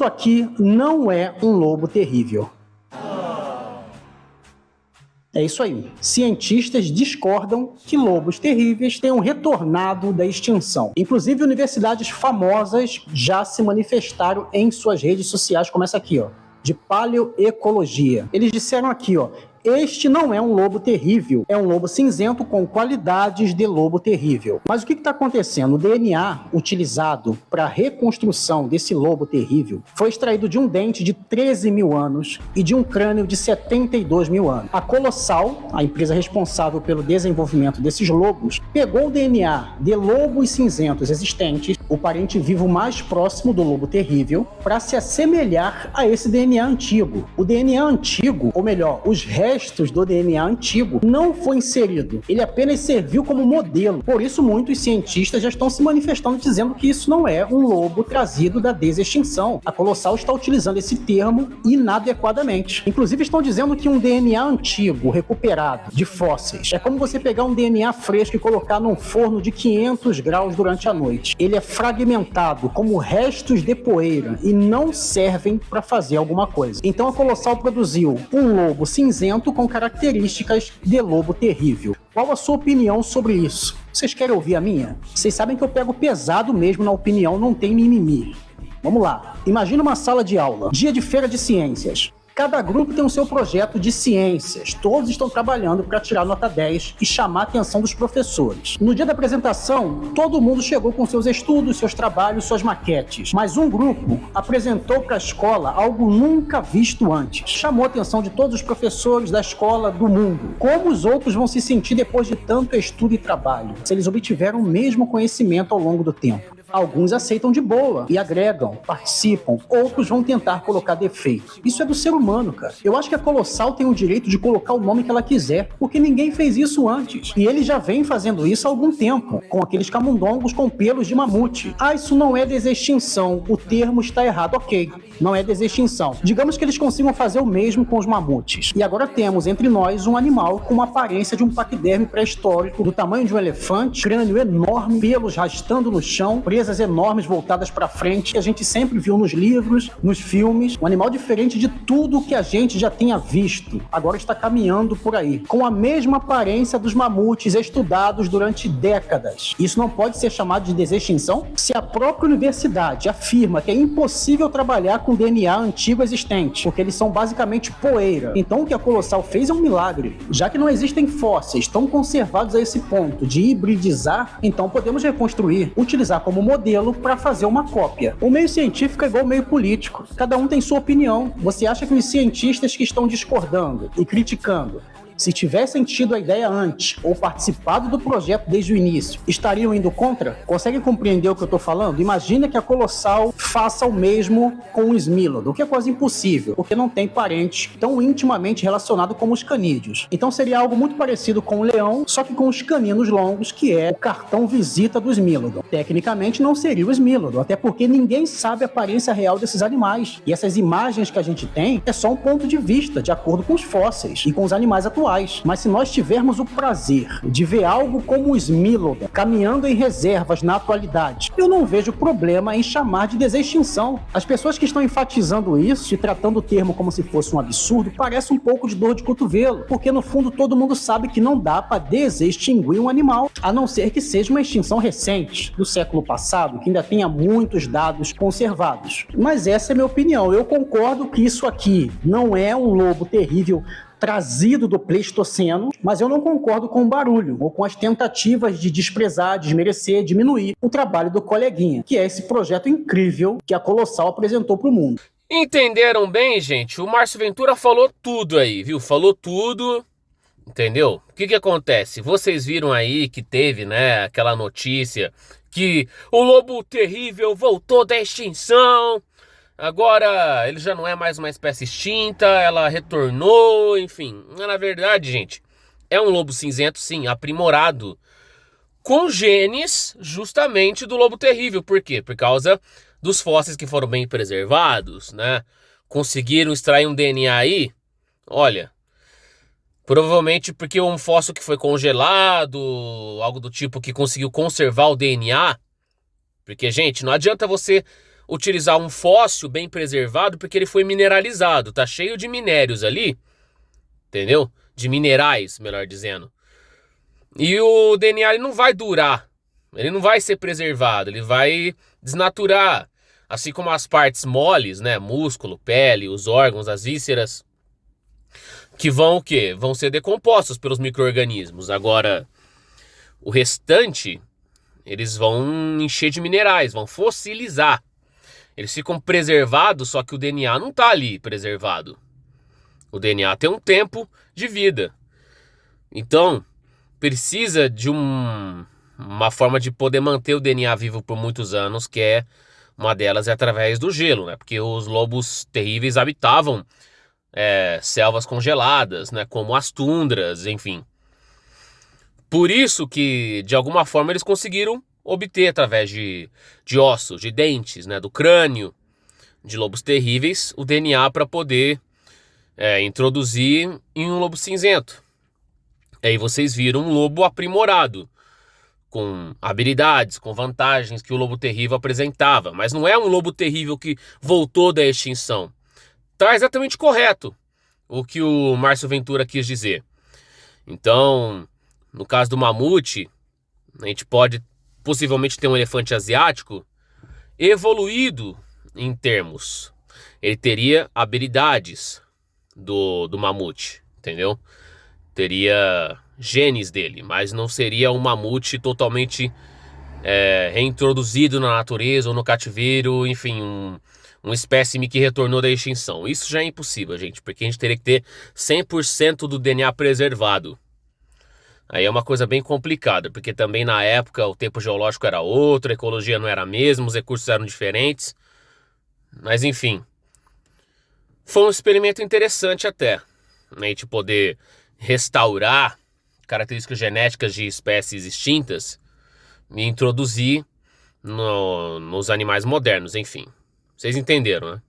aqui não é um lobo terrível. É isso aí. Cientistas discordam que lobos terríveis tenham retornado da extinção. Inclusive, universidades famosas já se manifestaram em suas redes sociais, como essa aqui, de paleoecologia. Eles disseram aqui, este não é um lobo terrível, é um lobo cinzento com qualidades de lobo terrível. Mas o que está acontecendo? O DNA utilizado para a reconstrução desse lobo terrível foi extraído de um dente de 13 mil anos e de um crânio de 72 mil anos. A Colossal, a empresa responsável pelo desenvolvimento desses lobos, pegou o DNA de lobos cinzentos existentes, o parente vivo mais próximo do lobo terrível, para se assemelhar a esse DNA antigo. O DNA antigo, ou melhor, os restos do DNA antigo não foi inserido. Ele apenas serviu como modelo. Por isso, muitos cientistas já estão se manifestando dizendo que isso não é um lobo trazido da desextinção. A Colossal está utilizando esse termo inadequadamente. Inclusive, estão dizendo que um DNA antigo, recuperado, de fósseis, é como você pegar um DNA fresco e colocar num forno de 500 graus durante a noite. Ele é fragmentado como restos de poeira e não servem para fazer alguma coisa. Então, a Colossal produziu um lobo cinzento com características de lobo terrível. Qual a sua opinião sobre isso? Vocês querem ouvir a minha? Vocês sabem que eu pego pesado mesmo na opinião, não tem mimimi. Vamos lá. Imagina uma sala de aula, dia de feira de ciências. Cada grupo tem o seu projeto de ciências. Todos estão trabalhando para tirar nota 10 e chamar a atenção dos professores. No dia da apresentação, todo mundo chegou com seus estudos, seus trabalhos, suas maquetes. Mas um grupo apresentou para a escola algo nunca visto antes. Chamou a atenção de todos os professores da escola do mundo. Como os outros vão se sentir depois de tanto estudo e trabalho? Se eles obtiveram o mesmo conhecimento ao longo do tempo. Alguns aceitam de boa e agregam, participam. Outros vão tentar colocar defeito. Isso é do ser humano, cara. Eu acho que a Colossal tem o direito de colocar o nome que ela quiser, porque ninguém fez isso antes. E ele já vem fazendo isso há algum tempo, com aqueles camundongos com pelos de mamute. Ah, isso não é desextinção. O termo está errado. Ok, não é desextinção. Digamos que eles consigam fazer o mesmo com os mamutes. E agora temos entre nós um animal com uma aparência de um paquiderme pré-histórico, do tamanho de um elefante, crânio enorme, pelos rastando no chão, presas enormes voltadas para frente, que a gente sempre viu nos livros, nos filmes. Um animal diferente de tudo que a gente já tinha visto. Agora está caminhando por aí, com a mesma aparência dos mamutes estudados durante décadas. Isso não pode ser chamado de desextinção? Se a própria universidade afirma que é impossível trabalhar com DNA antigo existente, porque eles são basicamente poeira, então o que a Colossal fez é um milagre. Já que não existem fósseis tão conservados a esse ponto de hibridizar, então podemos reconstruir, utilizar como modelo para fazer uma cópia. O meio científico é igual ao meio político. Cada um tem sua opinião. Você acha que os cientistas que estão discordando e criticando, se tivessem tido a ideia antes ou participado do projeto desde o início, estariam indo contra? Conseguem compreender o que eu estou falando? Imagina que a Colossal faça o mesmo com o Smilodon, o que é quase impossível, porque não tem parentes tão intimamente relacionados como os canídeos. Então seria algo muito parecido com o leão, só que com os caninos longos, que é o cartão visita do Smilodon. Tecnicamente não seria o Smilodon, até porque ninguém sabe a aparência real desses animais. E essas imagens que a gente tem é só um ponto de vista, de acordo com os fósseis e com os animais atuais. Mas se nós tivermos o prazer de ver algo como o Smilodon caminhando em reservas na atualidade, eu não vejo problema em chamar de desextinção. As pessoas que estão enfatizando isso e tratando o termo como se fosse um absurdo, parece um pouco de dor de cotovelo, porque no fundo todo mundo sabe que não dá para desextinguir um animal, a não ser que seja uma extinção recente, do século passado, que ainda tenha muitos dados conservados. Mas essa é a minha opinião. Eu concordo que isso aqui não é um lobo terrível trazido do Pleistoceno, mas eu não concordo com o barulho ou com as tentativas de desprezar, desmerecer, diminuir o trabalho do coleguinha, que é esse projeto incrível que a Colossal apresentou para o mundo. Entenderam bem, gente? O Márcio Ventura falou tudo aí, viu? Falou tudo, entendeu? O que acontece? Vocês viram aí que teve, né, aquela notícia que o lobo terrível voltou da extinção. Agora ele já não é mais uma espécie extinta, ela retornou, enfim. Na verdade, gente, é um lobo cinzento, sim, aprimorado, com genes justamente do lobo terrível. Por quê? Por causa dos fósseis que foram bem preservados, né? Conseguiram extrair um DNA aí, olha, provavelmente porque um fóssil que foi congelado, algo do tipo que conseguiu conservar o DNA. Porque, gente, não adianta você utilizar um fóssil bem preservado porque ele foi mineralizado, tá cheio de minérios ali, entendeu? De minerais, melhor dizendo. E o DNA ele não vai durar, ele não vai ser preservado, ele vai desnaturar. Assim como as partes moles, né? Músculo, pele, os órgãos, as vísceras, que vão o quê? Vão ser decompostos pelos micro-organismos. Agora, o restante, eles vão encher de minerais, vão fossilizar. Eles ficam preservados, só que o DNA não está ali preservado. O DNA tem um tempo de vida. Então, precisa de uma forma de poder manter o DNA vivo por muitos anos, que é uma delas é através do gelo, né? Porque os lobos terríveis habitavam selvas congeladas, né? Como as tundras, enfim. Por isso que, de alguma forma, eles conseguiram obter, através de ossos, de dentes, né? Do crânio de lobos terríveis, o DNA para poder introduzir em um lobo cinzento. Aí vocês viram um lobo aprimorado, com habilidades, com vantagens que o lobo terrível apresentava. Mas não é um lobo terrível que voltou da extinção. Tá exatamente correto o que o Márcio Ventura quis dizer. Então, no caso do mamute, a gente pode possivelmente ter um elefante asiático evoluído em termos. Ele teria habilidades do mamute, entendeu? Teria genes dele, mas não seria um mamute totalmente reintroduzido na natureza ou no cativeiro, enfim, um espécime que retornou da extinção. Isso já é impossível, gente, porque a gente teria que ter 100% do DNA preservado. Aí é uma coisa bem complicada, porque também na época o tempo geológico era outro, a ecologia não era a mesma, os recursos eram diferentes. Mas enfim, foi um experimento interessante até, né, a gente poder restaurar características genéticas de espécies extintas e introduzir nos animais modernos, enfim. Vocês entenderam, né?